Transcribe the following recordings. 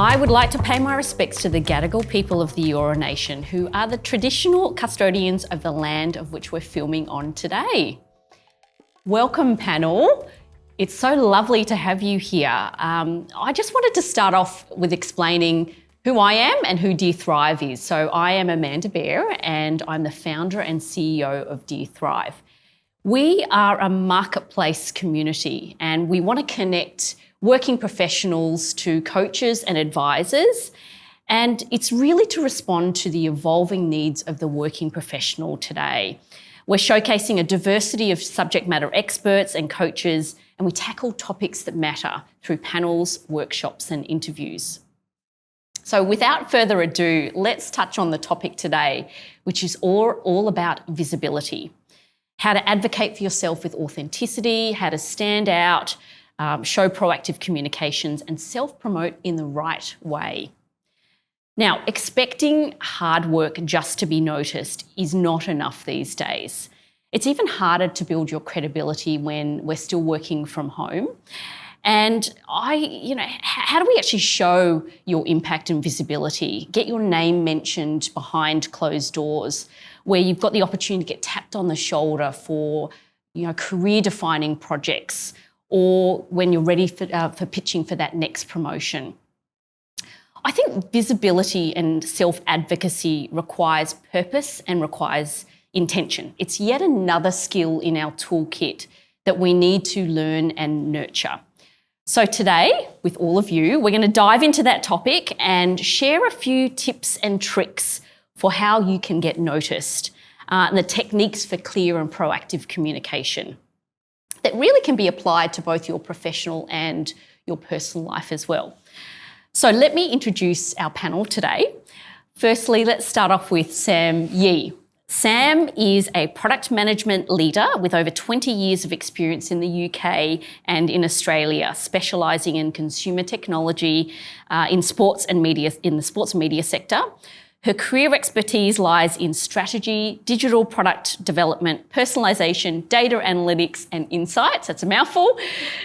I would like to pay my respects to the Gadigal people of the Eora Nation, who are the traditional custodians of the land of which we're filming on today. Welcome, panel. It's so lovely to have you here. I just wanted to start off with explaining who I am and who Dear Thrive is. So I am Amanda Behre and I'm the founder and CEO of Dear Thrive. We are a marketplace community and we want to connect working professionals to coaches and advisors. And it's really to respond to the evolving needs of the working professional today. We're showcasing a diversity of subject matter experts and coaches, and we tackle topics that matter through panels, workshops, and interviews. So without further ado, let's touch on the topic today, which is all about visibility. How to advocate for yourself with authenticity, how to stand out, show proactive communications, and self-promote in the right way. Now, expecting hard work just to be noticed is not enough these days. It's even harder to build your credibility when we're still working from home. And how do we actually show your impact and visibility? Get your name mentioned behind closed doors, where you've got the opportunity to get tapped on the shoulder for, career-defining projects, or when you're ready for pitching for that next promotion. I think visibility and self-advocacy requires purpose and requires intention. It's yet another skill in our toolkit that we need to learn and nurture. So today, with all of you, we're going to dive into that topic and share a few tips and tricks for how you can get noticed, and the techniques for clear and proactive communication that really can be applied to both your professional and your personal life as well. So let me introduce our panel today. Firstly, let's start off with Sam Yee. Sam is a product management leader with over 20 years of experience in the UK and in Australia, specialising in consumer technology in the sports and media sector. Her career expertise lies in strategy, digital product development, personalisation, data analytics and insights. That's a mouthful.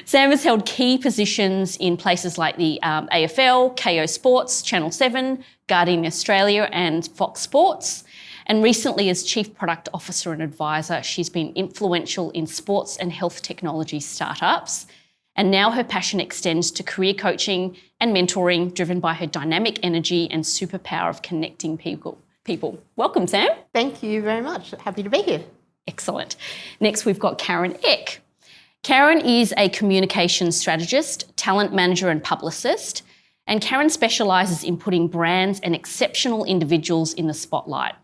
Sam has held key positions in places like the AFL, KO Sports, Channel 7, Guardian Australia and Fox Sports. And recently as Chief Product Officer and Advisor, she's been influential in sports and health technology startups. And now her passion extends to career coaching and mentoring, driven by her dynamic energy and superpower of connecting people. Welcome, Sam. Thank you very much. Happy to be here. Excellent. Next, we've got Karen Eck. Karen is a communications strategist, talent manager and publicist. And Karen specialises in putting brands and exceptional individuals in the spotlight.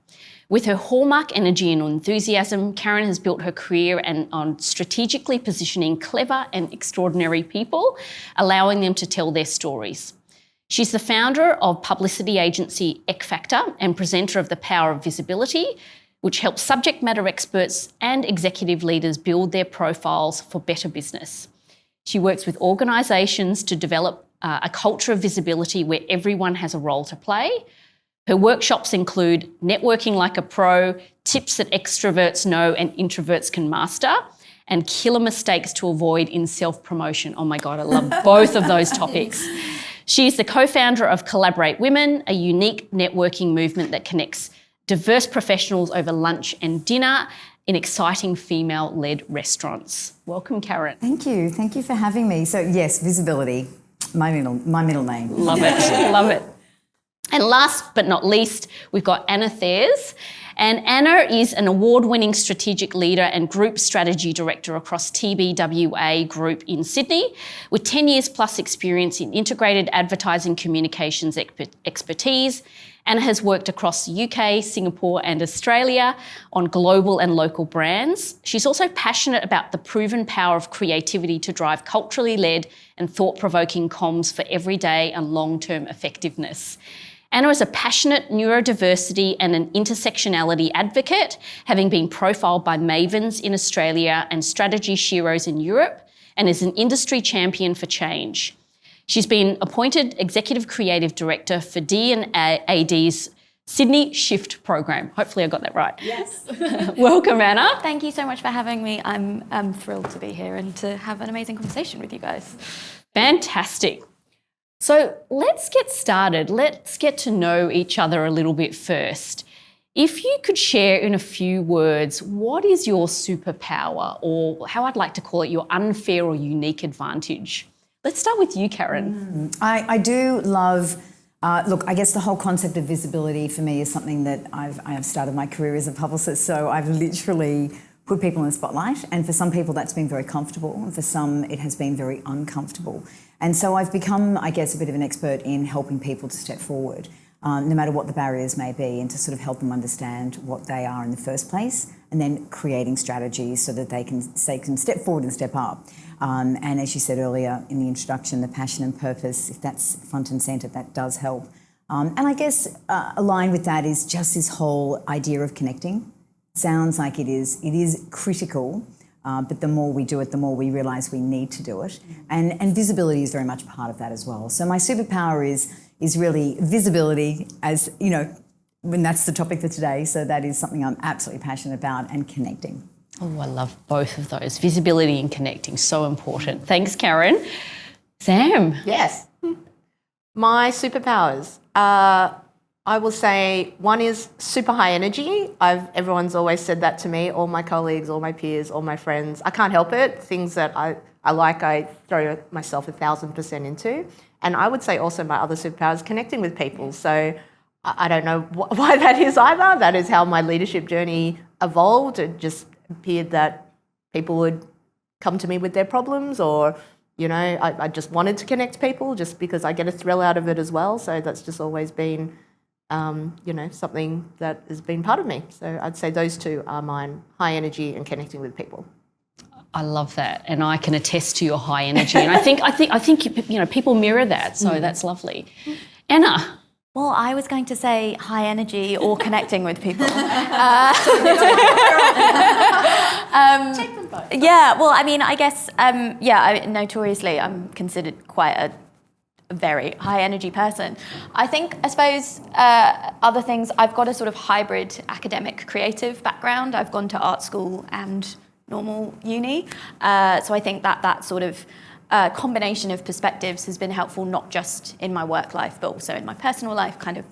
With her hallmark energy and enthusiasm, Karen has built her career on strategically positioning clever and extraordinary people, allowing them to tell their stories. She's the founder of publicity agency Eck Factor and presenter of The Power of Visibility, which helps subject matter experts and executive leaders build their profiles for better business. She works with organisations to develop a culture of visibility where everyone has a role to play. Her workshops include Networking Like a Pro, Tips that Extroverts Know and Introverts Can Master, and Killer Mistakes to Avoid in Self-Promotion. Oh my God, I love both of those topics. She is the co-founder of Collaborate Women, a unique networking movement that connects diverse professionals over lunch and dinner in exciting female-led restaurants. Welcome, Karen. Thank you. Thank you for having me. So yes, visibility, my middle name. Love it. Love it. And last but not least, we've got Anna Thairs. And Anna is an award-winning strategic leader and group strategy director across TBWA Group in Sydney, with 10 years plus experience in integrated advertising communications expertise. Anna has worked across the UK, Singapore and Australia on global and local brands. She's also passionate about the proven power of creativity to drive culturally led and thought-provoking comms for everyday and long-term effectiveness. Anna is a passionate neurodiversity and an intersectionality advocate, having been profiled by Mavens in Australia and Strategy Sheroes in Europe, and is an industry champion for change. She's been appointed Executive Creative Director for D&AD's Sydney Shift program. Hopefully I got that right. Yes. Welcome, Anna. Thank you so much for having me. I'm thrilled to be here and to have an amazing conversation with you guys. Fantastic. So let's get started. Let's get to know each other a little bit first. If you could share in a few words, what is your superpower, or how I'd like to call it, your unfair or unique advantage? Let's start with you, Karen. I do love, look, I guess the whole concept of visibility for me is something that I have started my career as a publicist, so I've literally put people in the spotlight, and for some people that's been very comfortable, and for some it has been very uncomfortable. And so I've become, I guess, a bit of an expert in helping people to step forward, no matter what the barriers may be, and to sort of help them understand what they are in the first place, and then creating strategies so that they can step forward and step up. And as you said earlier in the introduction, the passion and purpose, if that's front and centre, that does help. And I guess aligned with that is just this whole idea of connecting. Sounds like it is critical, but the more we do it, the more we realise we need to do it. And visibility is very much part of that as well. So my superpower is really visibility, as you know, when that's the topic for today. So that is something I'm absolutely passionate about, and connecting. Oh, I love both of those. Visibility and connecting, so important. Thanks, Karen. Sam? Yes. My superpowers. I will say one is super high energy. Everyone's always said that to me, all my colleagues, all my peers, all my friends. I can't help it. Things that I like, I throw myself 1,000% into. And I would say also my other superpower is connecting with people. So I don't know why that is either. That is how my leadership journey evolved. It just appeared that people would come to me with their problems, or, you know, I just wanted to connect people just because I get a thrill out of it as well. So that's just always been, you know, something that has been part of me. So I'd say those two are mine: high energy and connecting with people. I love that, and I can attest to your high energy. And I think you know, people mirror that, so that's lovely. Anna. Well, I was going to say high energy or connecting with people. Take them both. Yeah, well, I mean, I guess, notoriously, I'm considered quite a very high energy person. I suppose, other things, I've got a sort of hybrid academic creative background. I've gone to art school and normal uni. So I think that sort of combination of perspectives has been helpful, not just in my work life, but also in my personal life, kind of,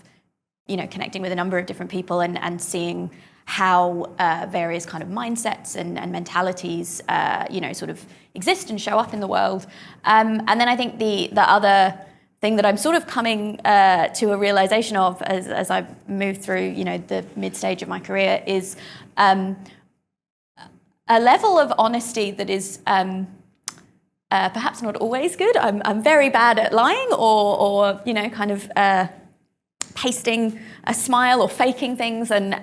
you know, connecting with a number of different people and seeing how various kind of mindsets and mentalities, you know, sort of exist and show up in the world. And then I think the other thing that I'm sort of coming to a realization of as I've moved through, you know, the mid-stage of my career is a level of honesty that is perhaps not always good. I'm very bad at lying or you know, kind of pasting a smile or faking things, and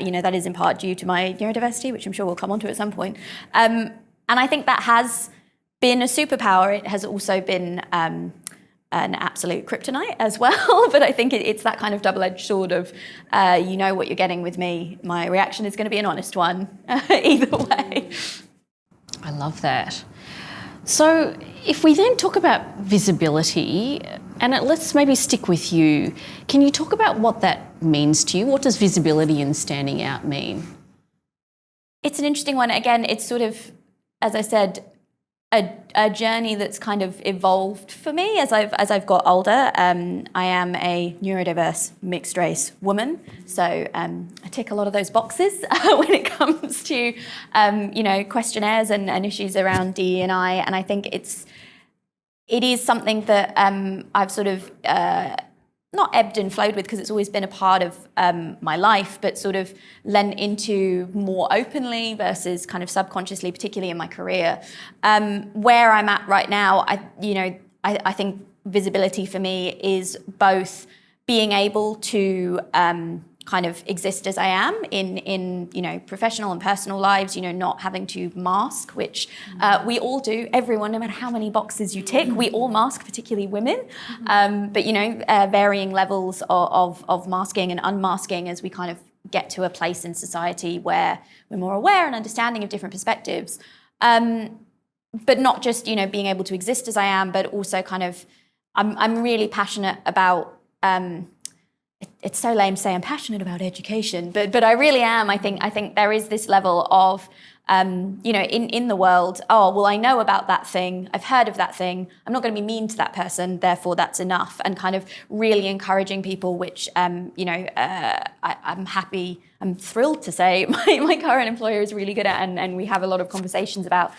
you know, that is in part due to my neurodiversity, which I'm sure we'll come on to at some point. And I think that has been a superpower. It has also been an absolute kryptonite as well, but I think it's that kind of double-edged sword of, you know what you're getting with me. My reaction is going to be an honest one, either way. I love that. So if we then talk about visibility, and let's maybe stick with you, can you talk about what that means to you? What does visibility and standing out mean? It's an interesting one. Again, it's sort of, as I said, a journey that's kind of evolved for me as I've got older. I am a neurodiverse mixed race woman, so I tick a lot of those boxes when it comes to you know, questionnaires and issues around DE&I, and I think it is something that I've sort of not ebbed and flowed with, because it's always been a part of my life, but sort of lent into more openly versus kind of subconsciously, particularly in my career. Where I'm at right now, I think visibility for me is both being able to kind of exist as I am in you know, professional and personal lives, you know, not having to mask, which we all do, everyone, no matter how many boxes you tick, we all mask, particularly women, but you know, varying levels of masking and unmasking as we kind of get to a place in society where we're more aware and understanding of different perspectives, but not just, you know, being able to exist as I am, but also kind of, I'm really passionate about it's so lame to say I'm passionate about education, but I really am. I think there is this level of in the world, oh, well, I know about that thing, I've heard of that thing, I'm not going to be mean to that person, therefore that's enough, and kind of really encouraging people, which, I'm thrilled to say my current employer is really good at, and we have a lot of conversations about,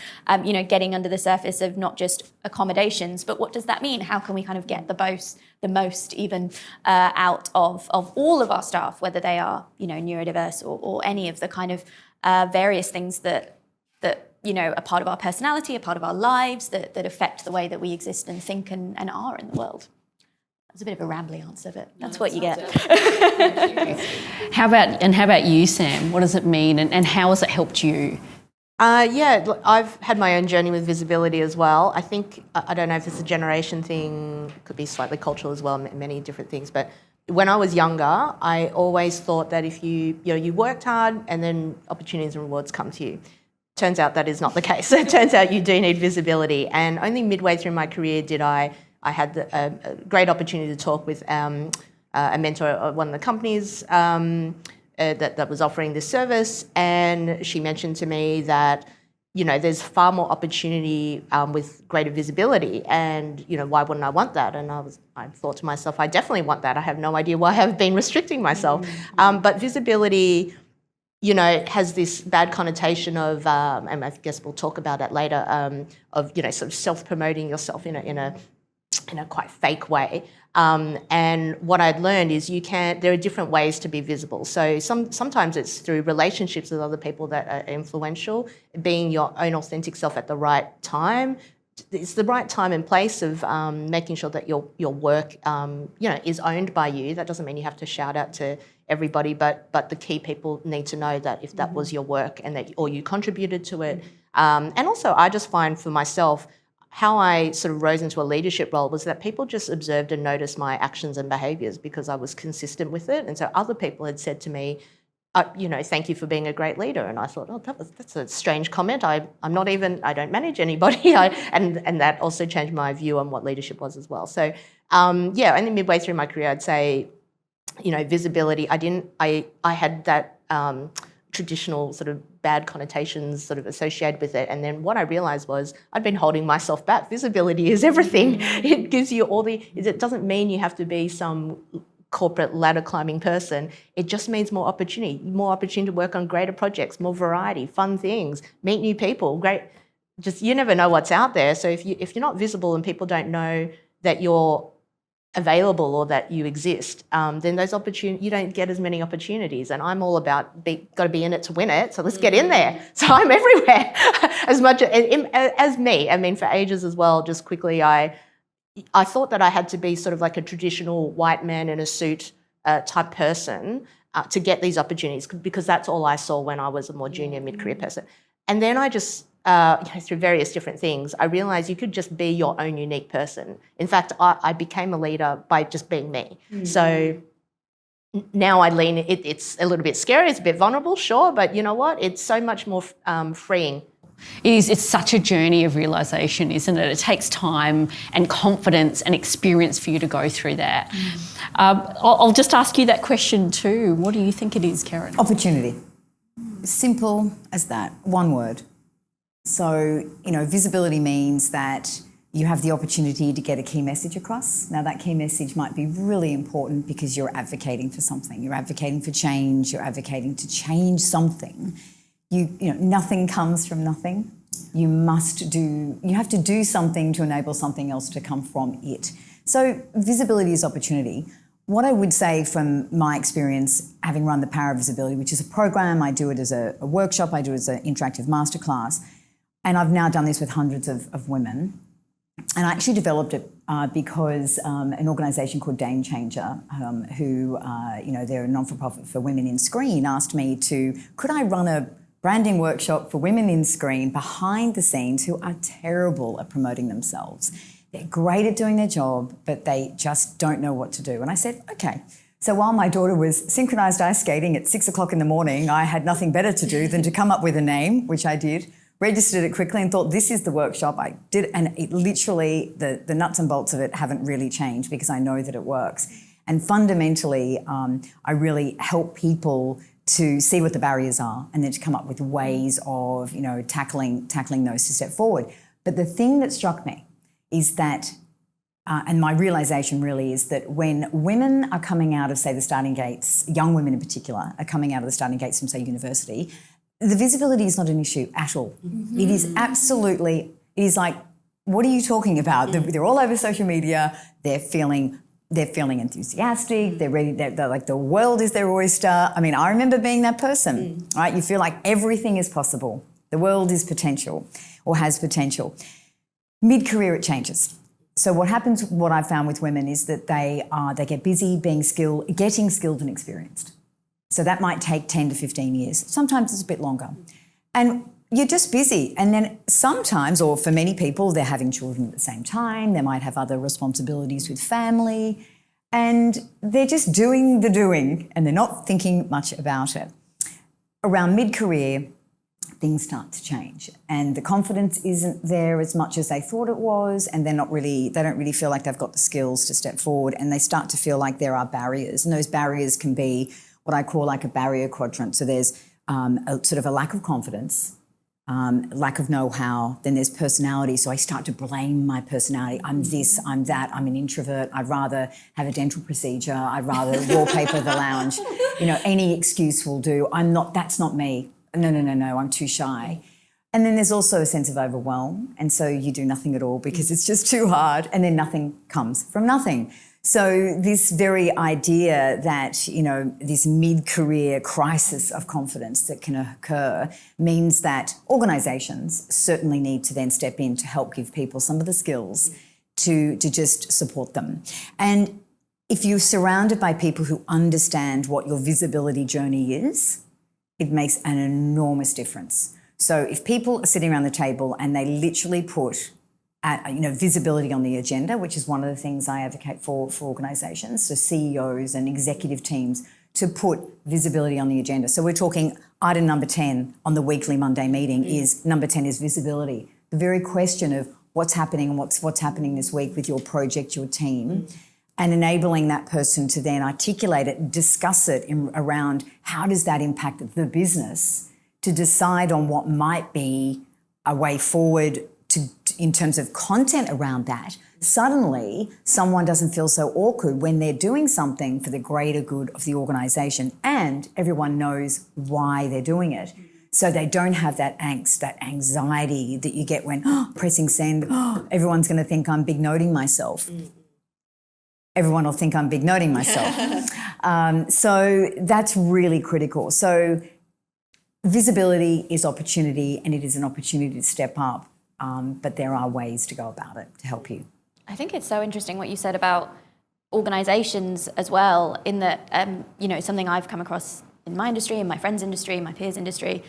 getting under the surface of not just accommodations, but what does that mean? How can we kind of get the most even out of all of our staff, whether they are, neurodiverse or any of the kind of various things that are part of our personality, a part of our lives, that affect the way that we exist and think and are in the world. That's a bit of a rambly answer, but that's what you get. How about you, Sam? What does it mean, and how has it helped you? I've had my own journey with visibility as well. I think, I don't know if it's a generation thing, could be slightly cultural as well, many different things, but when I was younger, I always thought that if you worked hard and then opportunities and rewards come to you. Turns out that is not the case. It turns out you do need visibility. And only midway through my career did I had a great opportunity to talk with a mentor at one of the companies that was offering this service. And she mentioned to me that, there's far more opportunity with greater visibility, and why wouldn't I want that? And I thought to myself, I definitely want that. I have no idea why I've been restricting myself. But visibility, has this bad connotation of, and I guess we'll talk about that later, of sort of self-promoting yourself in a quite fake way. And what I'd learned is there are different ways to be visible. So sometimes it's through relationships with other people that are influential, being your own authentic self at the right time. It's the right time and place of making sure that your work, is owned by you. That doesn't mean you have to shout out to everybody, but the key people need to know that if that was your work and or you contributed to it. And also, I just find for myself, how I sort of rose into a leadership role was that people just observed and noticed my actions and behaviours because I was consistent with it. And so other people had said to me, thank you for being a great leader. And I thought, that's a strange comment. I don't manage anybody. And that also changed my view on what leadership was as well. So, only midway through my career, I'd say, visibility. I had that traditional sort of bad connotations sort of associated with it. And then what I realised was I'd been holding myself back. Visibility is everything. It gives you it doesn't mean you have to be some corporate ladder climbing person. It just means more opportunity to work on greater projects, more variety, fun things, meet new people, great. Just, you never know what's out there. So if you're not visible and people don't know that you're available or that you exist, then those opportunities, you don't get as many opportunities. And I'm all about got to be in it to win it. So let's get in there. So I'm everywhere as much as me. I mean, for ages as well. Just quickly, I thought that I had to be sort of like a traditional white man in a suit type person to get these opportunities, because that's all I saw when I was a more junior mid-career person. And then I just through various different things, I realised you could just be your own unique person. In fact, I became a leader by just being me. So now I lean, it's a little bit scary, it's a bit vulnerable, sure, but you know what? It's so much more freeing. It's such a journey of realisation, isn't it? It takes time and confidence and experience for you to go through that. I'll just ask you that question too. What do you think it is, Karen? Opportunity. Simple as that, one word. So, visibility means that you have the opportunity to get a key message across. Now, that key message might be really important because you're advocating for something. You're advocating for change. You're advocating to change something. Nothing comes from nothing. You have to do something to enable something else to come from it. So visibility is opportunity. What I would say from my experience, having run the Power of Visibility, which is a program, I do it as a workshop, I do it as an interactive masterclass, and I've now done this with hundreds of women. And I actually developed it because an organisation called Game Changer, who, they're a non-for-profit for women in screen, asked me could I run a branding workshop for women in screen behind the scenes who are terrible at promoting themselves. They're great at doing their job, but they just don't know what to do. And I said, okay. So while my daughter was synchronised ice skating at 6 o'clock in the morning, I had nothing better to do than to come up with a name, which I did, registered it quickly and thought, this is the workshop. I did, and it literally, the nuts and bolts of it haven't really changed because I know that it works. And fundamentally, I really help people to see what the barriers are and then to come up with ways of, tackling those to step forward. But the thing that struck me is that, and my realisation really is that when women are coming out of, say, the starting gates, young women in particular, are coming out of the starting gates from, say, university, the visibility is not an issue at all. Mm-hmm. It is like, what are you talking about? They're all over social media, they're feeling enthusiastic, they're ready, they're like the world is their oyster. I mean, I remember being that person, right? You feel like everything is possible. The world is potential or has potential. Mid-career, it changes. So what I've found with women is that they get busy getting skilled and experienced. So that might take 10 to 15 years. Sometimes it's a bit longer. And you're just busy. And then sometimes, or for many people, they're having children at the same time. They might have other responsibilities with family. And they're just doing the doing and they're not thinking much about it. Around mid-career, things start to change and the confidence isn't there as much as they thought it was, and they don't really feel like they've got the skills to step forward, and they start to feel like there are barriers, and those barriers can be what I call like a barrier quadrant. So there's a lack of confidence, lack of know-how, then there's personality. So I start to blame my personality. I'm this, I'm that, I'm an introvert. I'd rather have a dental procedure. I'd rather wallpaper the lounge. Any excuse will do. That's not me. No, I'm too shy. And then there's also a sense of overwhelm. And so you do nothing at all because it's just too hard, and then nothing comes from nothing. So this very idea that, this mid-career crisis of confidence that can occur means that organisations certainly need to then step in to help give people some of the skills to just support them. And if you're surrounded by people who understand what your visibility journey is, it makes an enormous difference. So if people are sitting around the table and they literally put visibility on the agenda, which is one of the things I advocate for organisations, so CEOs and executive teams, to put visibility on the agenda. So we're talking item number 10 on the weekly Monday meeting is number 10 is visibility. The very question of what's happening and what's happening this week with your project, your team, and enabling that person to then articulate it, discuss it around how does that impact the business, to decide on what might be a way forward in terms of content around that. Suddenly, someone doesn't feel so awkward when they're doing something for the greater good of the organisation, and everyone knows why they're doing it. So they don't have that angst, that anxiety that you get when pressing send, everyone's going to think I'm big noting myself. Everyone will think I'm big noting myself. So that's really critical. So visibility is opportunity, and it is an opportunity to step up. But there are ways to go about it to help you. I think it's so interesting what you said about organisations as well, in that, something I've come across in my industry, in my friends' industry, in my peers' industry.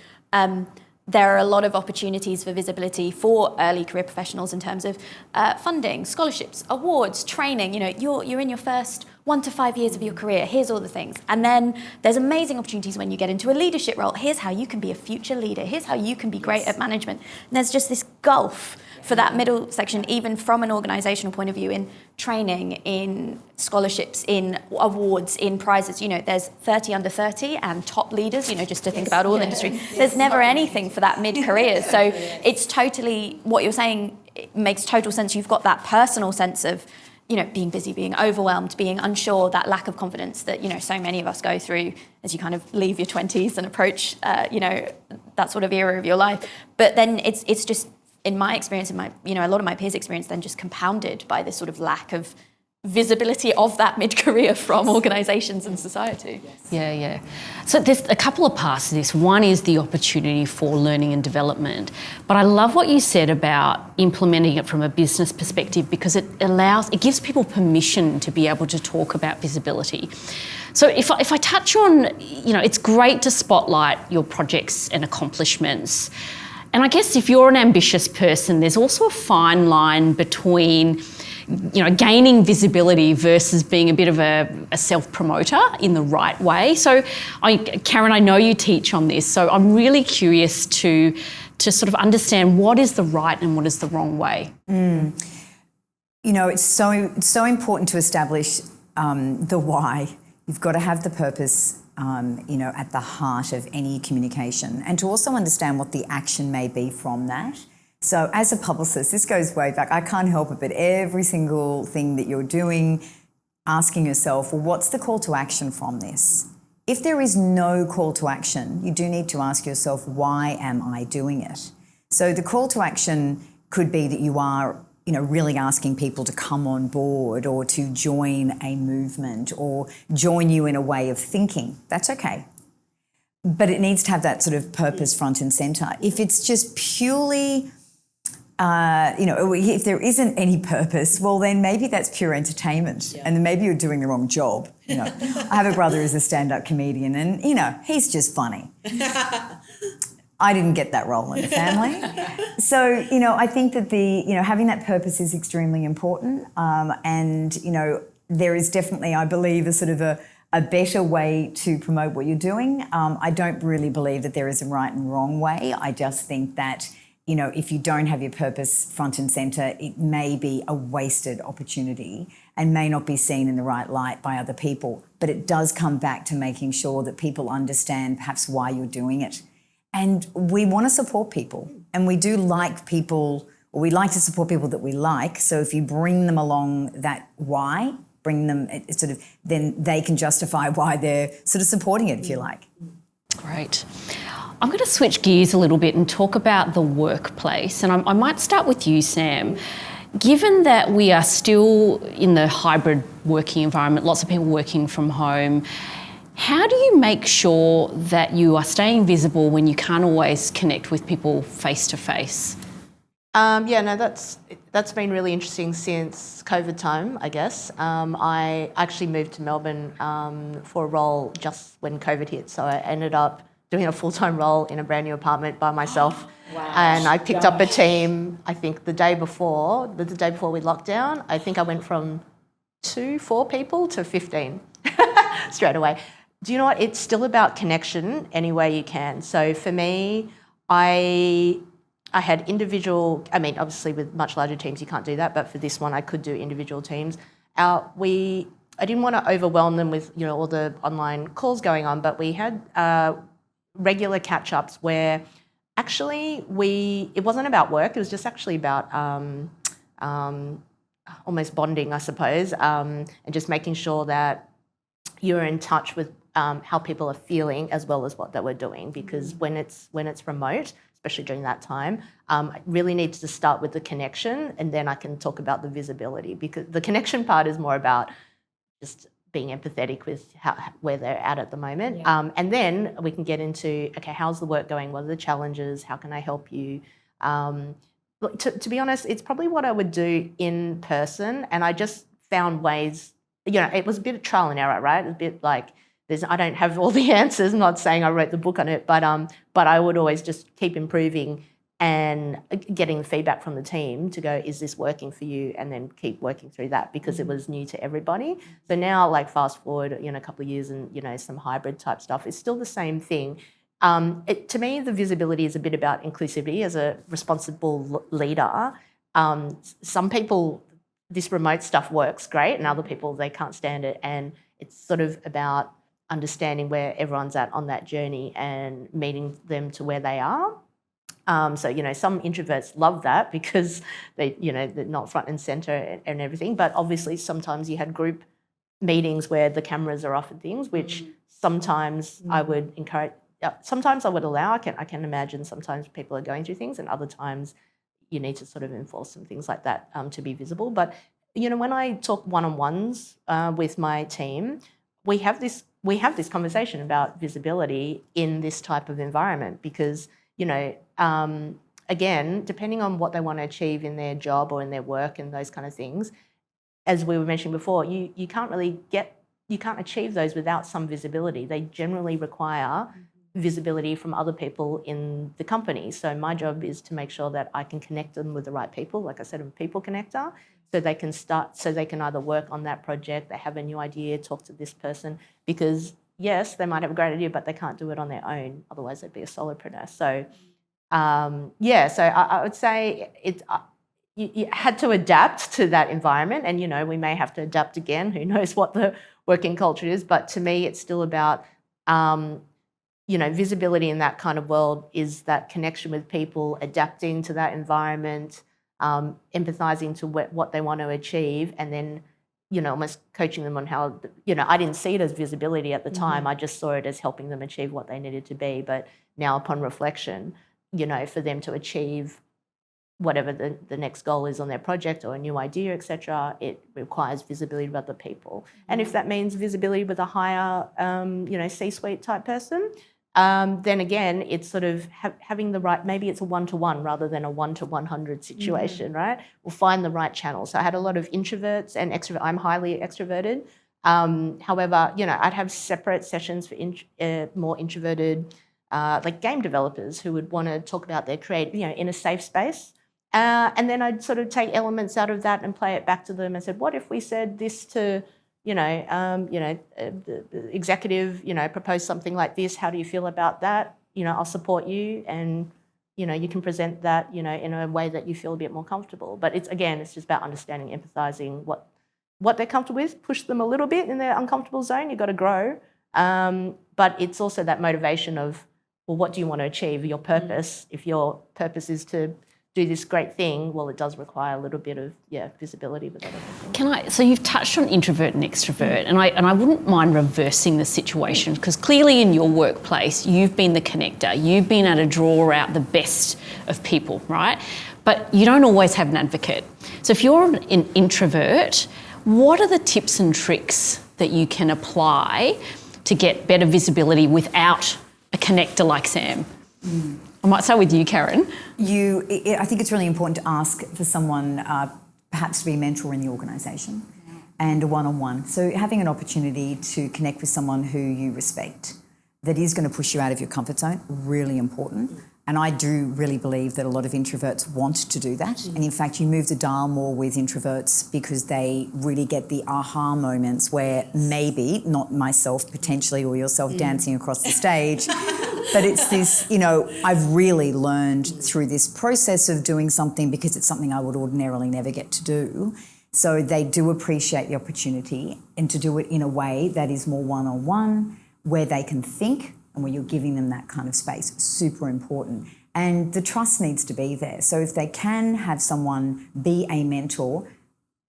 There are a lot of opportunities for visibility for early career professionals in terms of funding, scholarships, awards, training. You're in your first 1 to 5 years of your career. Here's all the things. And then there's amazing opportunities when you get into a leadership role. Here's how you can be a future leader. Here's how you can be great at management. And there's just this gulf for that middle section, even from an organisational point of view, in training, in scholarships, in awards, in prizes. There's 30 under 30 and top leaders, just to think about all industry. There's never anything for that mid-career. So it's totally, what you're saying, it makes total sense. You've got that personal sense of, being busy, being overwhelmed, being unsure, that lack of confidence that, so many of us go through as you kind of leave your 20s and approach, that sort of era of your life. But then it's just, in my experience, a lot of my peers' experience, then just compounded by this sort of lack of visibility of that mid-career from organisations and society. Yeah. So there's a couple of parts to this. One is the opportunity for learning and development. But I love what you said about implementing it from a business perspective, because it gives people permission to be able to talk about visibility. So if I touch on, it's great to spotlight your projects and accomplishments. And I guess if you're an ambitious person, there's also a fine line between gaining visibility versus being a bit of a self-promoter in the right way. So, Karen, I know you teach on this, so I'm really curious to sort of understand what is the right and what is the wrong way. It's so important to establish the why. You've got to have the purpose, at the heart of any communication, and to also understand what the action may be from that. So as a publicist, this goes way back. I can't help it, but every single thing that you're doing, asking yourself, well, what's the call to action from this? If there is no call to action, you do need to ask yourself, why am I doing it? So the call to action could be that you are, really asking people to come on board or to join a movement or join you in a way of thinking. That's okay. But it needs to have that sort of purpose front and centre. If it's just purely, if there isn't any purpose, well, then maybe that's pure entertainment, and then maybe you're doing the wrong job. I have a brother who's a stand-up comedian, and he's just funny. I didn't get that role in the family. So, I think that having that purpose is extremely important. And there is definitely, I believe, a sort of a better way to promote what you're doing. I don't really believe that there is a right and wrong way. I just think that, if you don't have your purpose front and centre, it may be a wasted opportunity and may not be seen in the right light by other people. But it does come back to making sure that people understand perhaps why you're doing it. And we want to support people, and we do like people, or we like to support people that we like. So if you bring them along that why, then they can justify why they're sort of supporting it, if you like. Great. I'm going to switch gears a little bit and talk about the workplace. And I might start with you, Sam. Given that we are still in the hybrid working environment, lots of people working from home, how do you make sure that you are staying visible when you can't always connect with people face to face? That's been really interesting since COVID time, I guess. I actually moved to Melbourne for a role just when COVID hit, so I ended up doing a full-time role in a brand new apartment by myself. Wow. And I picked up a team, I think the day before we locked down. I think I went from 4 people to 15 straight away. Do you know what? It's still about connection any way you can. So for me, I had individual, obviously with much larger teams you can't do that, but for this one I could do individual teams. I didn't want to overwhelm them with all the online calls going on, but we had regular catch-ups where actually it wasn't about work, it was just actually about almost bonding, I suppose, and just making sure that you're in touch with how people are feeling as well as what they were doing, because when it's remote, especially during that time, it really needs to start with the connection, and then I can talk about the visibility, because the connection part is more about just being empathetic with where they're at the moment. Yeah. And then we can get into, okay, how's the work going? What are the challenges? How can I help you? Look, to be honest, it's probably what I would do in person, and I just found ways, it was a bit of trial and error, right? It was a bit like, I don't have all the answers. I'm not saying I wrote the book on it, but I would always just keep improving and getting the feedback from the team to go, is this working for you? And then keep working through that, because it was new to everybody. So now, like fast forward, a couple of years and, some hybrid type stuff, it's still the same thing. To me, the visibility is a bit about inclusivity as a responsible leader. Some people, this remote stuff works great, and other people, they can't stand it. And it's sort of about understanding where everyone's at on that journey and meeting them to where they are. So, some introverts love that because they're not front and centre and everything. But obviously sometimes you had group meetings where the cameras are off and things, which sometimes I would encourage, sometimes I would allow. I can imagine sometimes people are going through things, and other times you need to sort of enforce some things like that to be visible. But, when I talk one-on-ones with my team, we have this conversation about visibility in this type of environment, because, again, depending on what they want to achieve in their job or in their work and those kind of things, as we were mentioning before, you can't achieve those without some visibility. They generally require visibility from other people in the company. So my job is to make sure that I can connect them with the right people. Like I said, I'm a people connector, so they can either work on that project, they have a new idea, talk to this person, because yes, they might have a great idea, but they can't do it on their own. Otherwise they'd be a solopreneur. So so I would say you had to adapt to that environment, and we may have to adapt again. Who knows what the working culture is? But to me, it's still about Visibility in that kind of world is that connection with people, adapting to that environment, empathizing to what they want to achieve, and then, almost coaching them on how, I didn't see it as visibility at the time. I just saw it as helping them achieve what they needed to be. But now upon reflection, for them to achieve whatever the next goal is on their project or a new idea, etc., it requires visibility with other people. And if that means visibility with a higher, C-suite type person, then again, it's sort of having the right, maybe it's a one-to-one rather than a 1-to-100 situation, right? We'll find the right channel. So I had a lot of introverts and extroverts. I'm highly extroverted. However, I'd have separate sessions for more introverted, like game developers who would want to talk about their creative, in a safe space. And then I'd sort of take elements out of that and play it back to them and said, what if we said this to, the executive, proposed something like this. How do you feel about that? I'll support you, and, you can present that, in a way that you feel a bit more comfortable. But it's just about understanding, empathizing what they're comfortable with, push them a little bit in their uncomfortable zone. You've got to grow. But it's also that motivation of, well, what do you want to achieve? Your purpose. If your purpose is to do this great thing, well, it does require a little bit of visibility with other people. So you've touched on introvert and extrovert, and I wouldn't mind reversing the situation, because clearly in your workplace you've been the connector, you've been able to draw out the best of people, right? But you don't always have an advocate. So if you're an introvert, what are the tips and tricks that you can apply to get better visibility without a connector like Sam? I might start with you, Karen. I think it's really important to ask for someone perhaps to be a mentor in the organisation and a one-on-one. So having an opportunity to connect with someone who you respect, that is going to push you out of your comfort zone, really important. And I do really believe that a lot of introverts want to do that. And in fact, you move the dial more with introverts because they really get the aha moments where maybe, not myself potentially or yourself dancing across the stage, but it's this, I've really learned through this process of doing something, because it's something I would ordinarily never get to do. So they do appreciate the opportunity, and to do it in a way that is more one-on-one, where they can think, and where you're giving them that kind of space, super important. And the trust needs to be there. So if they can have someone be a mentor,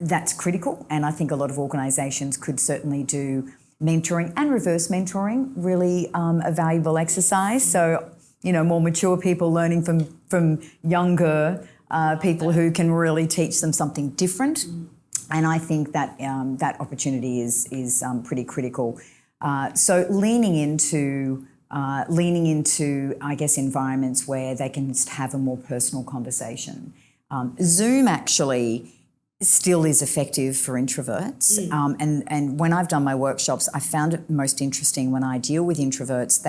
that's critical. And I think a lot of organisations could certainly do mentoring and reverse mentoring, really a valuable exercise. So, more mature people learning from younger people who can really teach them something different. And I think that that opportunity is pretty critical. So leaning into, I guess, environments where they can just have a more personal conversation. Zoom actually still is effective for introverts. And when I've done my workshops, I found it most interesting when I deal with introverts.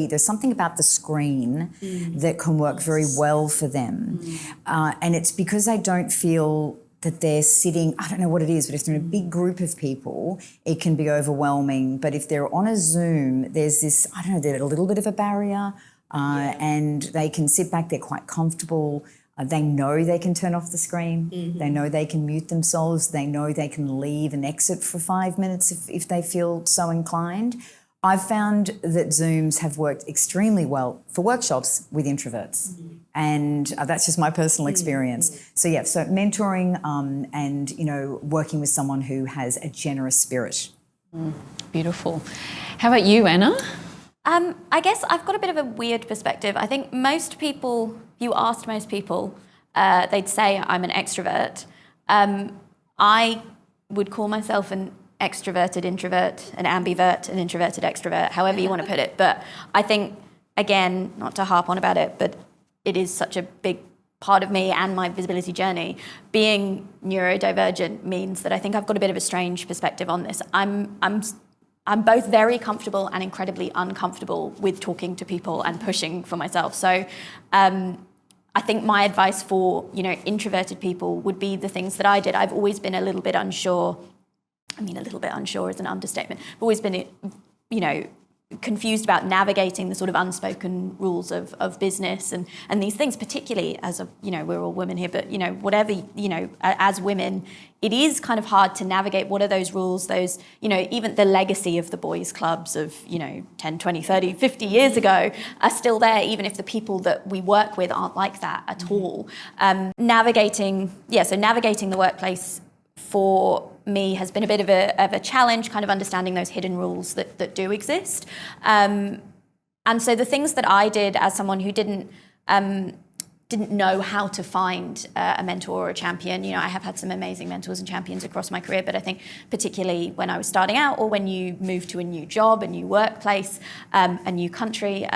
There's something about the screen that can work very well for them. And it's because they don't feel that they're sitting, I don't know what it is, but if they're in a big group of people, it can be overwhelming. But if they're on a Zoom, there's this, there's a little bit of a barrier, and they can sit back, they're quite comfortable. They know they can turn off the screen. They know they can mute themselves. They know they can leave and exit for 5 minutes if they feel so inclined. I've found that Zooms have worked extremely well for workshops with introverts. And that's just my personal experience. So mentoring and, working with someone who has a generous spirit. Beautiful. How about you, Anna? I guess I've got a bit of a weird perspective. I think most people, if you asked most people, they'd say I'm an extrovert. I would call myself an extroverted introvert, an ambivert, an introverted extrovert, however you want to put it. But I think, again, not to harp on about it, but it is such a big part of me and my visibility journey. Being neurodivergent means that I think I've got a bit of a strange perspective on this. I'm both very comfortable and incredibly uncomfortable with talking to people and pushing for myself. So I think my advice for, introverted people would be the things that I did. I've always been a little bit unsure. A little bit unsure is an understatement. I've always been, confused about navigating the sort of unspoken rules of business and these things, particularly as we're all women here, but whatever, as women, it is kind of hard to navigate what are those rules, those, even the legacy of the boys clubs of, 10, 20, 30, 50 years ago are still there, even if the people that we work with aren't like that at all. Navigating the workplace for me has been a bit of a challenge, kind of understanding those hidden rules that do exist. And so the things that I did as someone who didn't know how to find a mentor or a champion, I have had some amazing mentors and champions across my career, but I think particularly when I was starting out or when you move to a new job, a new workplace, a new country,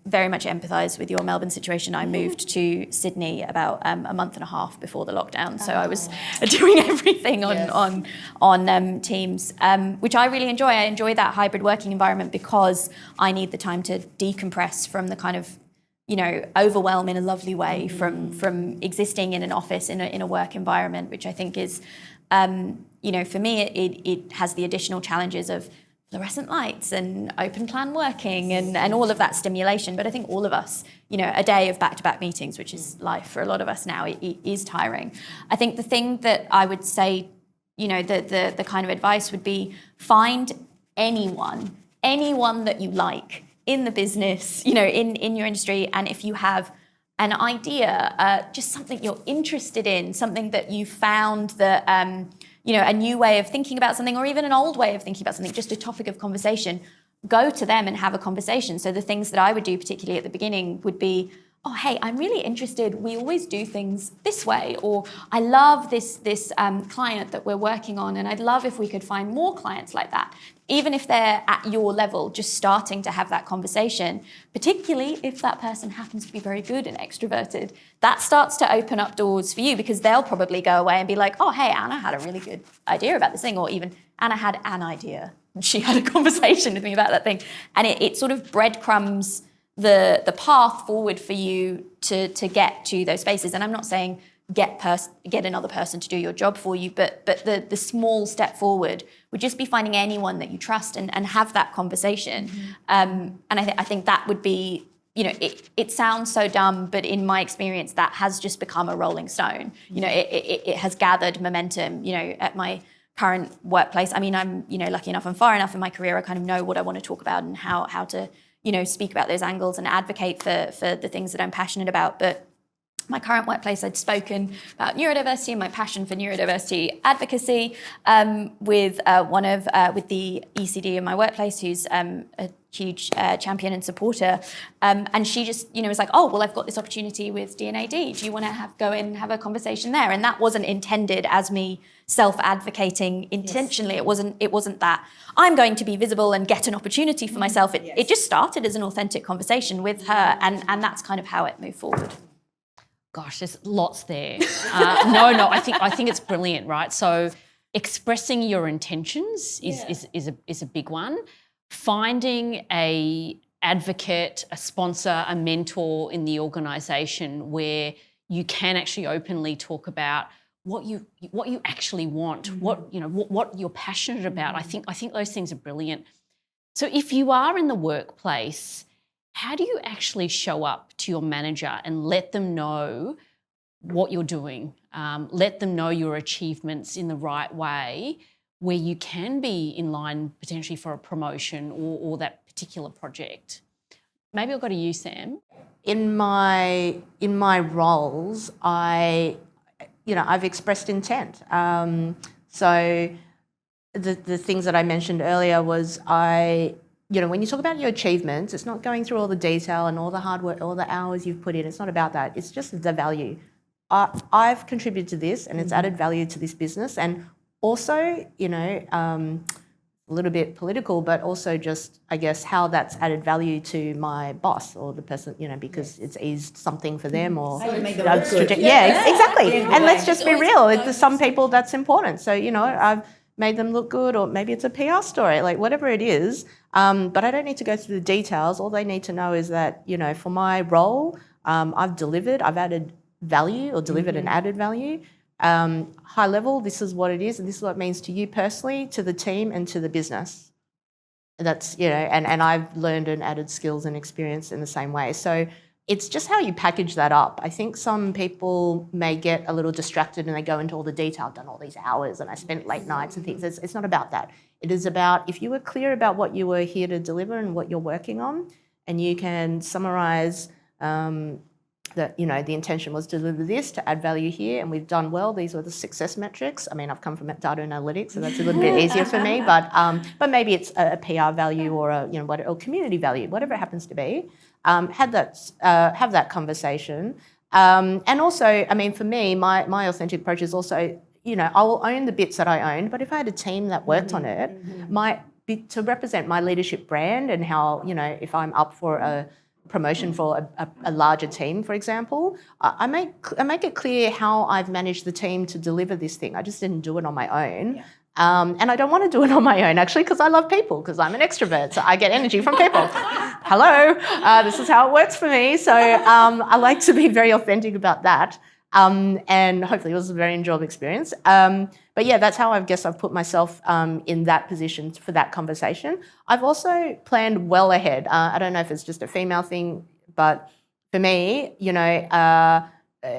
very much empathise with your Melbourne situation. I moved to Sydney about a month and a half before the lockdown, so I was doing everything on Teams, which I really enjoy. I enjoy that hybrid working environment because I need the time to decompress from the kind of overwhelm in a lovely way from existing in an office in a work environment, which I think is for me it has the additional challenges of fluorescent lights and open plan working and all of that stimulation. But I think all of us, a day of back-to-back meetings, which is life for a lot of us now, it is tiring. I think the thing that I would say, the kind of advice would be find anyone that you like in the business, in your industry. And if you have an idea, just something you're interested in, something that you found that, a new way of thinking about something, or even an old way of thinking about something, just a topic of conversation, go to them and have a conversation. So the things that I would do, particularly at the beginning, would be, oh, hey, I'm really interested. We always do things this way, or I love this client that we're working on, and I'd love if we could find more clients like that. Even if they're at your level, just starting to have that conversation, particularly if that person happens to be very good and extroverted, that starts to open up doors for you, because they'll probably go away and be like, oh, hey, Anna had a really good idea about this thing, or even Anna had an idea. She had a conversation with me about that thing. And it sort of breadcrumbs the path forward for you to get to those spaces. And I'm not saying get another person to do your job for you, but the small step forward would just be finding anyone that you trust and have that conversation. And I think that would be, it sounds so dumb, but in my experience, that has just become a rolling stone. It has gathered momentum, at my current workplace. I mean, I'm, lucky enough, I'm far enough in my career, I kind of know what I want to talk about and how to, speak about those angles and advocate for the things that I'm passionate about. But my current workplace, I'd spoken about neurodiversity and my passion for neurodiversity advocacy with the ECD in my workplace, who's a huge champion and supporter. And she just, was like, oh, well, I've got this opportunity with DNAD. Do you want to go in and have a conversation there? And that wasn't intended as me self-advocating intentionally. Yes. It wasn't that I'm going to be visible and get an opportunity for myself. It just started as an authentic conversation with her, and that's kind of how it moved forward. Gosh, there's lots there. I think it's brilliant, right? So expressing your intentions is a big one. Finding a advocate, a sponsor, a mentor in the organisation where you can actually openly talk about what you actually want, what you're passionate about. I think those things are brilliant. So if you are in the workplace, how do you actually show up to your manager and let them know what you're doing? Let them know your achievements in the right way, where you can be in line potentially for a promotion or that particular project. Maybe I'll go to you, Sam. In my roles, I've expressed intent. So the things that I mentioned earlier was when you talk about your achievements, it's not going through all the detail and all the hard work, all the hours you've put in. It's not about that. It's just the value. I've contributed to this, and it's added value to this business. And also, a little bit political, but also just, I guess, how that's added value to my boss or the person, because it's eased something for them or... exactly. And let's just be real. For some people, that's important. So, I've made them look good, or maybe it's a PR story, like whatever it is. But I don't need to go through the details. All they need to know is that, for my role, I've added value or delivered and added value. High level, this is what it is, and this is what it means to you personally, to the team, and to the business. That's, and I've learned and added skills and experience in the same way. So it's just how you package that up. I think some people may get a little distracted and they go into all the detail. I've done all these hours and I spent late nights and things. It's not about that. It is about if you were clear about what you were here to deliver and what you're working on, and you can summarise that, the intention was to deliver this, to add value here, and we've done well. These were the success metrics. I mean, I've come from data and analytics, so that's a little bit easier for me, but maybe it's a PR value or or community value, whatever it happens to be. Have that conversation. And also, I mean, for me, my authentic approach is also, I will own the bits that I own, but if I had a team that worked on it, might be to represent my leadership brand and how, if I'm up for a promotion for a larger team, for example, I make it clear how I've managed the team to deliver this thing. I just didn't do it on my own. Yeah. And I don't want to do it on my own, actually, because I love people, because I'm an extrovert, so I get energy from people. Hello, this is how it works for me. So I like to be very authentic about that. And hopefully it was a very enjoyable experience. But yeah, that's how I guess I've put myself in that position for that conversation. I've also planned well ahead. I don't know if it's just a female thing, but for me,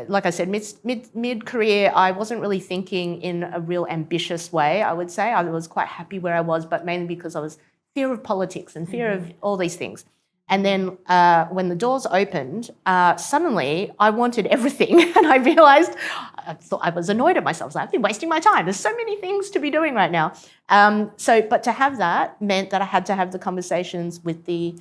like I said, mid-career, I wasn't really thinking in a real ambitious way, I would say. I was quite happy where I was, but mainly because I was fear of politics and fear of all these things. And then when the doors opened, suddenly I wanted everything. And I realised, I thought I was annoyed at myself. I've been wasting my time. There's so many things to be doing right now. But to have that meant that I had to have the conversations with the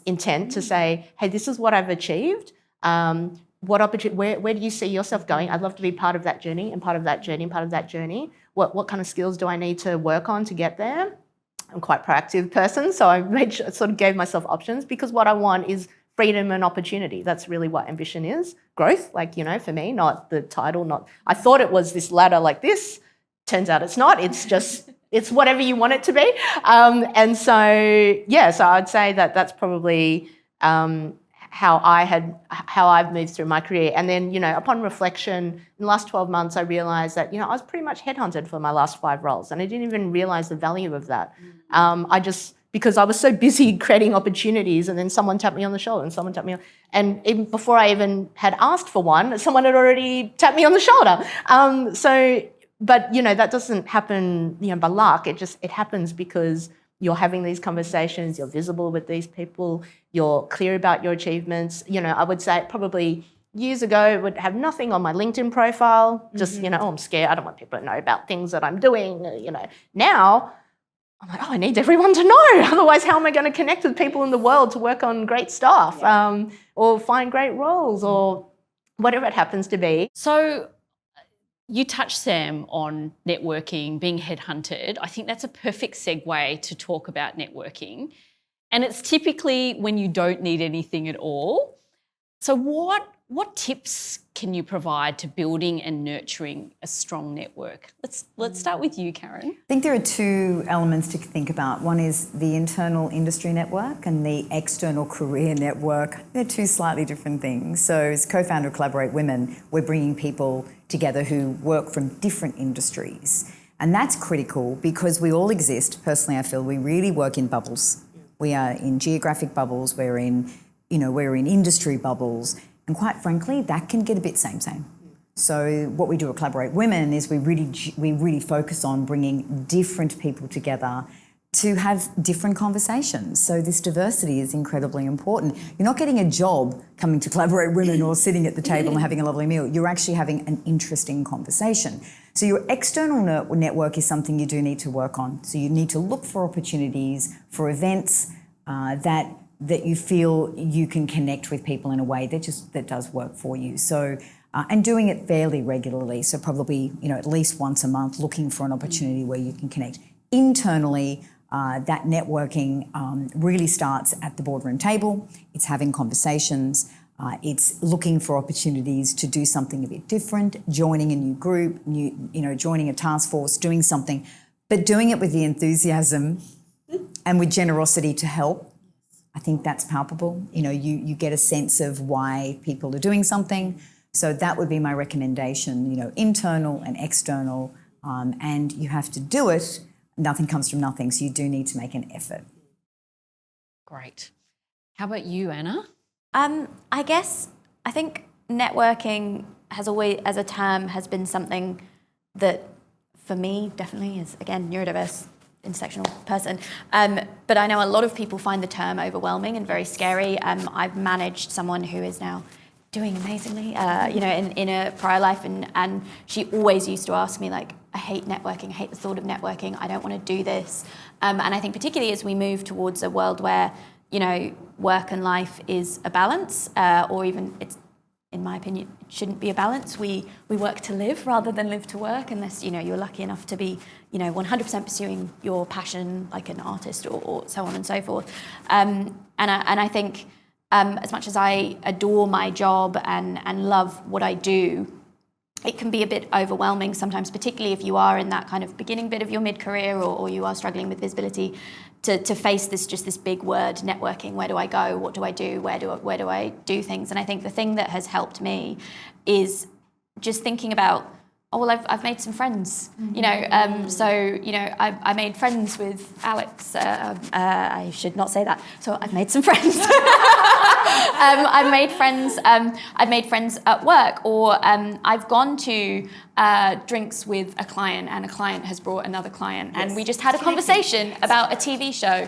intent to say, hey, this is what I've achieved. What opportunity? Where do you see yourself going? I'd love to be part of that journey and part of that journey and part of that journey. What kind of skills do I need to work on to get there? I'm quite a proactive person, so I sort of gave myself options, because what I want is freedom and opportunity. That's really what ambition is. Growth, for me, not the title. I thought it was this ladder like this. Turns out it's not. It's just, it's whatever you want it to be. So I'd say that that's probably how I've moved through my career. And then, upon reflection, in the last 12 months, I realised that, I was pretty much headhunted for my last 5 roles, and I didn't even realise the value of that. Because I was so busy creating opportunities, and then someone tapped me on the shoulder and someone tapped me on, and even before I even had asked for one, someone had already tapped me on the shoulder. But that doesn't happen, by luck. It happens because you're having these conversations, you're visible with these people, you're clear about your achievements. I would say probably years ago, it would have nothing on my LinkedIn profile, just, I'm scared, I don't want people to know about things that I'm doing, Now, I'm like, I need everyone to know, otherwise how am I going to connect with people in the world to work on great stuff, or find great roles, or whatever it happens to be. So you touched, Sam, on networking, being headhunted. I think that's a perfect segue to talk about networking. And it's typically when you don't need anything at all. So what tips can you provide to building and nurturing a strong network? Let's start with you, Karen. I think there are 2 elements to think about. One is the internal industry network and the external career network. They're 2 slightly different things. So as co-founder of Collaborate Women, we're bringing people together who work from different industries. And that's critical because we all exist. Personally, I feel we really work in bubbles. We are in geographic bubbles, we're in industry bubbles. And quite frankly, that can get a bit same. So what we do at Collaborate Women is we really focus on bringing different people together to have different conversations. So this diversity is incredibly important. You're not getting a job coming to Collaborate Women or sitting at the table and having a lovely meal. You're actually having an interesting conversation. So your external network is something you do need to work on. So you need to look for opportunities, for events that you feel you can connect with people in a way that does work for you. So and doing it fairly regularly. So probably at least once a month, looking for an opportunity where you can connect. Internally, that networking really starts at the boardroom table. It's having conversations. It's looking for opportunities to do something a bit different, joining a new group, joining a task force, doing something, but doing it with the enthusiasm and with generosity to help. I think that's palpable. You get a sense of why people are doing something. So that would be my recommendation, internal and external. And you have to do it nothing comes from nothing. So you do need to make an effort. Great. How about you, Anna? I think networking has always, as a term, has been something that, for me, definitely is, again, neurodiverse, intersectional person. But I know a lot of people find the term overwhelming and very scary. I've managed someone who is now doing amazingly, in a prior life, and she always used to ask me, like, I hate networking, I hate the thought of networking, I don't want to do this. And I think particularly as we move towards a world where, work and life is a balance, or even it's, in my opinion, it shouldn't be a balance. We work to live rather than live to work, unless, you're lucky enough to be, 100% pursuing your passion like an artist or so on and so forth. And I think as much as I adore my job and love what I do, it can be a bit overwhelming sometimes, particularly if you are in that kind of beginning bit of your mid-career or you are struggling with visibility, to face this big word, networking. Where do I go? What do I do? Where do I do things? And I think the thing that has helped me is just thinking about, I've made some friends, I made friends with Alex. I should not say that. So I've made some friends. I've made friends at work, or I've gone to drinks with a client, and a client has brought another client, and we just had a conversation about a TV show.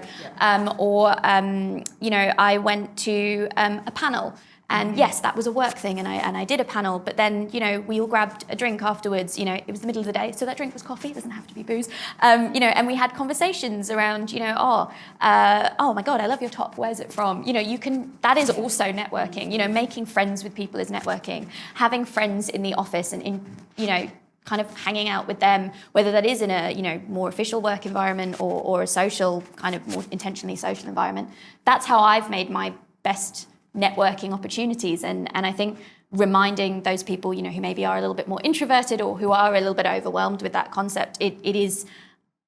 I went to a panel. And yes, that was a work thing, and I did a panel, but then, we all grabbed a drink afterwards. It was the middle of the day, so that drink was coffee, it doesn't have to be booze. And we had conversations around, oh my God, I love your top, where's it from? That is also networking. Making friends with people is networking. Having friends in the office and kind of hanging out with them, whether that is in a, more official work environment or a social, kind of more intentionally social environment. That's how I've made my best networking opportunities, and I think reminding those people who maybe are a little bit more introverted or who are a little bit overwhelmed with that concept, it is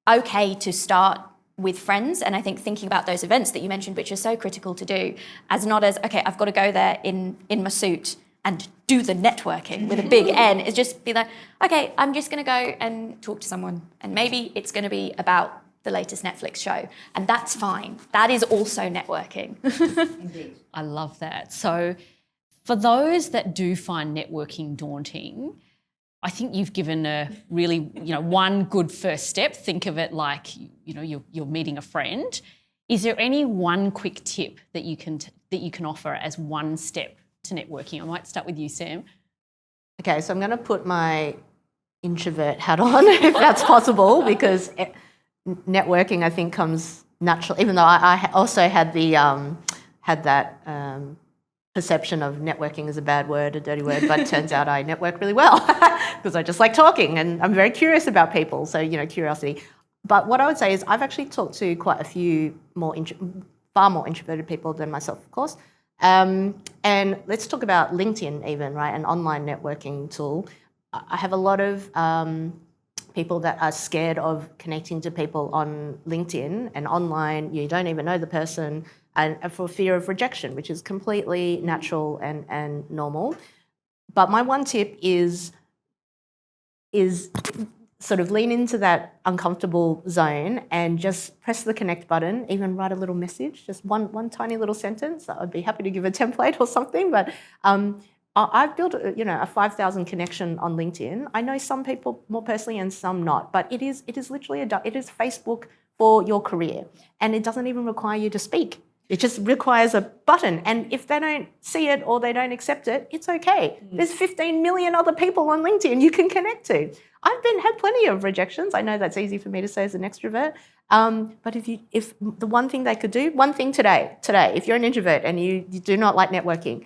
okay to start with friends. And I think thinking about those events that you mentioned, which are so critical to do, as not as, okay, I've got to go there in my suit and do the networking with a big N, is just be like, okay, I'm just going to go and talk to someone, and maybe it's going to be about the latest Netflix show, and that's fine. That is also networking. Indeed. I love that. So for those that do find networking daunting, I think you've given a really, one good first step. Think of it like, you're meeting a friend. Is there any one quick tip that you can offer as one step to networking? I might start with you, Sam. Okay, so I'm going to put my introvert hat on, if that's possible, because networking, I think, comes natural. Even though I also had that perception of networking as a bad word, a dirty word, but it turns out I network really well because I just like talking and I'm very curious about people. So, curiosity. But what I would say is I've actually talked to quite a few far more introverted people than myself, of course. And let's talk about LinkedIn even, right? An online networking tool. I have a lot of people that are scared of connecting to people on LinkedIn and online. You don't even know the person, and for fear of rejection, which is completely natural and normal. But my one tip is sort of lean into that uncomfortable zone and just press the connect button, even write a little message, just one tiny little sentence. I'd be happy to give a template or something, but I've built a 5,000 connection on LinkedIn. I know some people more personally and some not, but it is literally it is Facebook for your career, and it doesn't even require you to speak. It just requires a button, and if they don't see it or they don't accept it, it's okay. There's 15 million other people on LinkedIn you can connect to. I've had plenty of rejections. I know that's easy for me to say as an extrovert, but if the one thing they could do, one thing today, if you're an introvert and you do not like networking,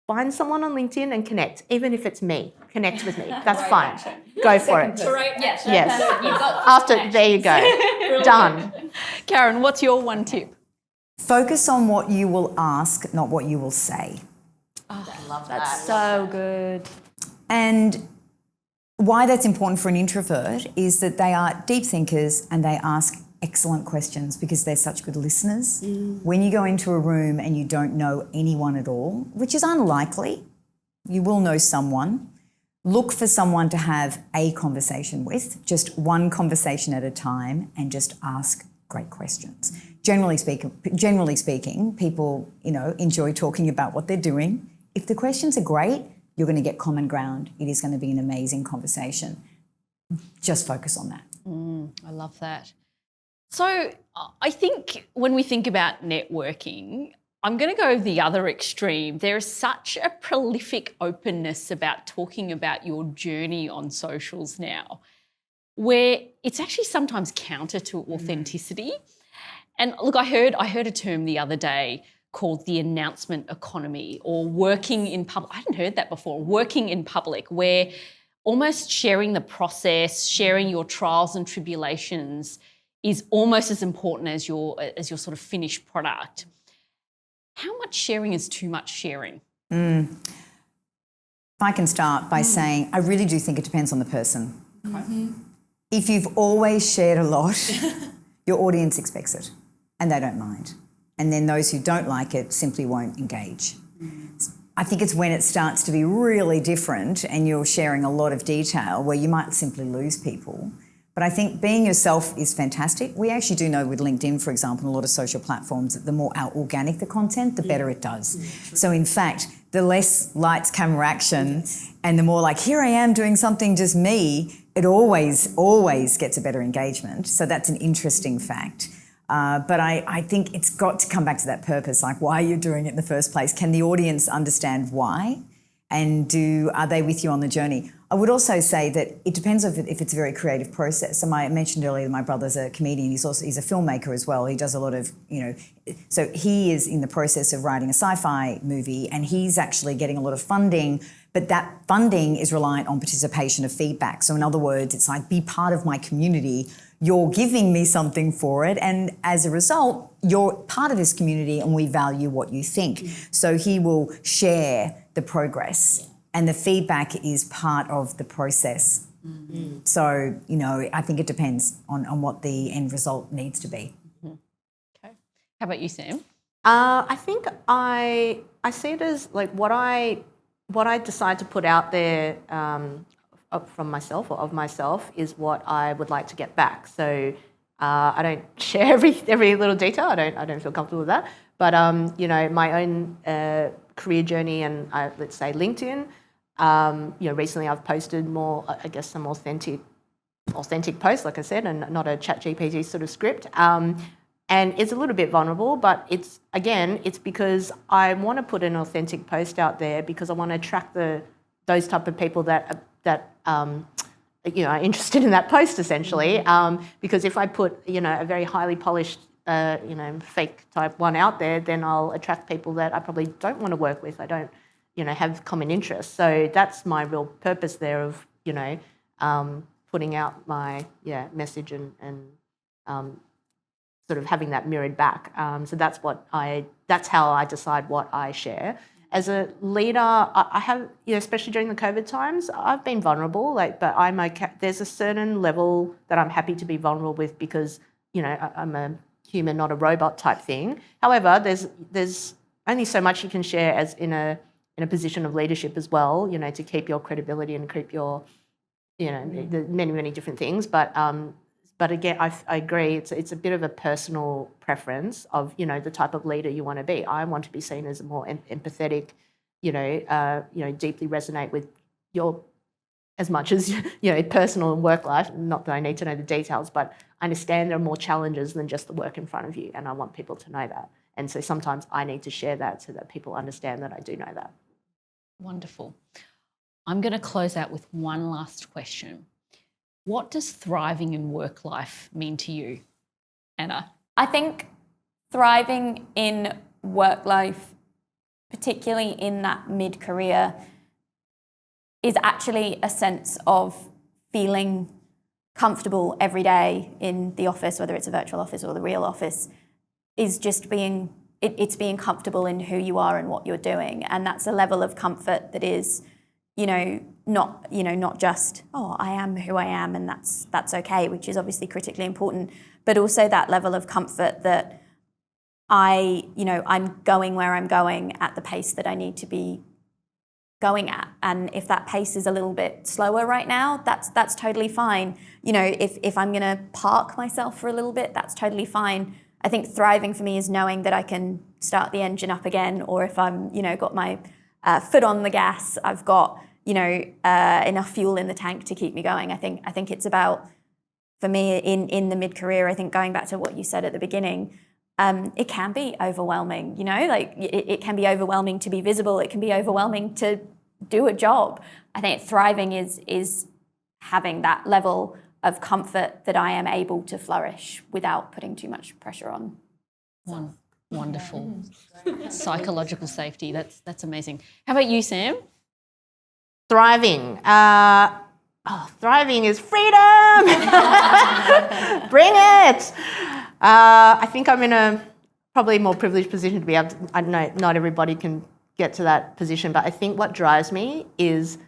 find someone on LinkedIn and connect, even if it's me. Connect with me. That's fine. Go for it. Yes. There you go. Done. Karen, what's your one tip? Focus on what you will ask, not what you will say. Oh, I love that. That's so good. And why that's important for an introvert is that they are deep thinkers and they ask excellent questions because they're such good listeners. When you go into a room and you don't know anyone at all, which is unlikely, you will know someone. Look for someone to have a conversation with, just one conversation at a time, and just ask great questions. Generally speaking, people, enjoy talking about what they're doing. If the questions are great, you're going to get common ground. It is going to be an amazing conversation. Just focus on that. I love that. So I think when we think about networking, I'm going to go the other extreme. There is such a prolific openness about talking about your journey on socials now, where it's actually sometimes counter to authenticity. And look, I heard a term the other day called the announcement economy, or working in public. I hadn't heard that before, working in public, where almost sharing the process, sharing your trials and tribulations is almost as important as your sort of finished product. How much sharing is too much sharing? If I can start by saying, I really do think it depends on the person. Okay. If you've always shared a lot, your audience expects it and they don't mind. And then those who don't like it simply won't engage. I think it's when it starts to be really different and you're sharing a lot of detail where you might simply lose people. But I think being yourself is fantastic. We actually do know with LinkedIn, for example, and a lot of social platforms, that the more organic the content, the better it does. So in fact, the less lights, camera, action, and the more like, here I am doing something just me, it always gets a better engagement. So that's an interesting fact. But I think it's got to come back to that purpose, like why you're doing it in the first place. Can the audience understand why? And are they with you on the journey? I would also say that it depends if it's a very creative process. So I mentioned earlier my brother's a comedian. He's a filmmaker as well. He does a lot of, so he is in the process of writing a sci-fi movie and he's actually getting a lot of funding, but that funding is reliant on participation of feedback. So in other words, it's like, be part of my community. You're giving me something for it. And as a result, you're part of this community and we value what you think. So he will share the progress. And the feedback is part of the process. So, I think it depends on what the end result needs to be. Okay. How about you, Sam? I think I see it as like what I decide to put out there from myself or of myself is what I would like to get back. So I don't share every little detail. I don't feel comfortable with that. But my own career journey and let's say LinkedIn. Recently I've posted more, I guess, some authentic posts, like I said, and not a ChatGPT sort of script. And it's a little bit vulnerable, but it's because I want to put an authentic post out there because I want to attract those type of people that are interested in that post essentially. Because if I put a very highly polished fake type one out there, then I'll attract people that I probably don't want to work with. I don't have common interests. So that's my real purpose there of putting out my message and sort of having that mirrored back. So that's how I decide what I share. As a leader, I have, especially during the COVID times, I've been vulnerable, but I'm okay. There's a certain level that I'm happy to be vulnerable with because, I'm a human, not a robot type thing. However, there's only so much you can share as in a position of leadership as well, to keep your credibility and keep your, the many, many different things. But again, I agree, it's a bit of a personal preference of, the type of leader you want to be. I want to be seen as a more empathetic, deeply resonate with your, as much as, personal and work life. Not that I need to know the details, but I understand there are more challenges than just the work in front of you. And I want people to know that. And so sometimes I need to share that so that people understand that I do know that. Wonderful. I'm going to close out with one last question. What does thriving in work life mean to you, Anna? I think thriving in work life, particularly in that mid-career, is actually a sense of feeling comfortable every day in the office, whether it's a virtual office or the real office, is just being comfortable in who you are and what you're doing. And that's a level of comfort that is, not just, I am who I am and that's okay, which is obviously critically important, but also that level of comfort that I'm going where I'm going at the pace that I need to be going at. And if that pace is a little bit slower right now, that's totally fine. You know, if I'm going to park myself for a little bit, that's totally fine. I think thriving for me is knowing that I can start the engine up again, or if I'm, you know, got my foot on the gas, I've got, you know, enough fuel in the tank to keep me going. I think it's about, for me in the mid-career, I think going back to what you said at the beginning, it can be overwhelming, you know, like it can be overwhelming to be visible. It can be overwhelming to do a job. I think thriving is having that level of comfort that I am able to flourish without putting too much pressure on. Wonderful. Psychological safety, that's amazing. How about you, Sam? Thriving. Thriving is freedom. Bring it. I think I'm in a probably more privileged position to be able to, I know not everybody can get to that position, but I think what drives me is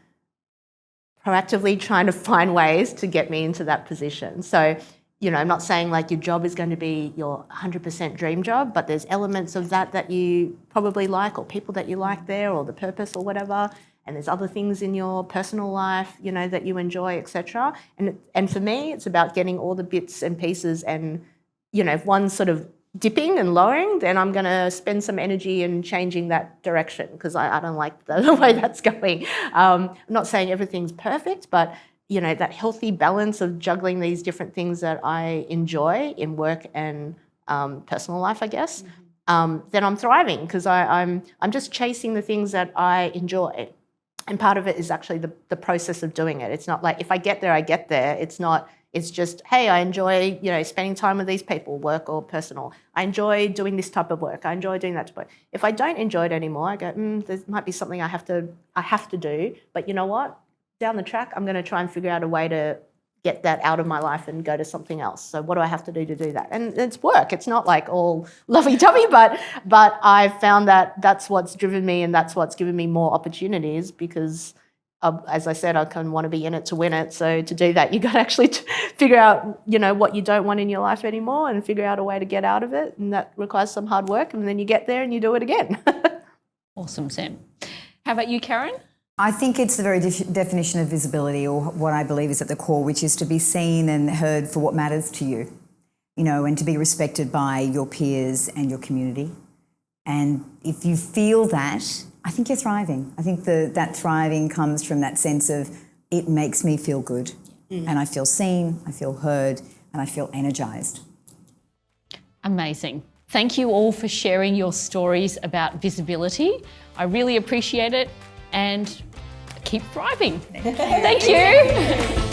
proactively trying to find ways to get me into that position. So, you know, I'm not saying like your job is going to be your 100% dream job, but there's elements of that you probably like, or people that you like there, or the purpose or whatever. And there's other things in your personal life, you know, that you enjoy, etc. And for me, it's about getting all the bits and pieces. And, you know, if one's sort of dipping and lowering, then I'm going to spend some energy in changing that direction, because I don't like the way that's going. I'm not saying everything's perfect, but, you know, that healthy balance of juggling these different things that I enjoy in work and personal life, I guess, then I'm thriving, because I'm just chasing the things that I enjoy. And part of it is actually the process of doing it. It's not like if I get there, I get there. It's just, hey, I enjoy, you know, spending time with these people, work or personal. I enjoy doing this type of work. I enjoy doing that type of work. If I don't enjoy it anymore, I go, there might be something I have to do. But you know what? Down the track, I'm going to try and figure out a way to get that out of my life and go to something else. So what do I have to do that? And it's work. It's not like all lovey-dovey, but I've found that that's what's driven me, and that's what's given me more opportunities, because as I said, I kind of want to be in it to win it. So to do that, you got to actually figure out, you know, what you don't want in your life anymore, and figure out a way to get out of it. And that requires some hard work. And then you get there and you do it again. Awesome, Sam. How about you, Karen? I think it's the very definition of visibility, or what I believe is at the core, which is to be seen and heard for what matters to you, you know, and to be respected by your peers and your community. And if you feel that, I think you're thriving. I think that thriving comes from that sense of, it makes me feel good, and I feel seen, I feel heard, and I feel energised. Amazing. Thank you all for sharing your stories about visibility. I really appreciate it, and keep thriving. Thank you.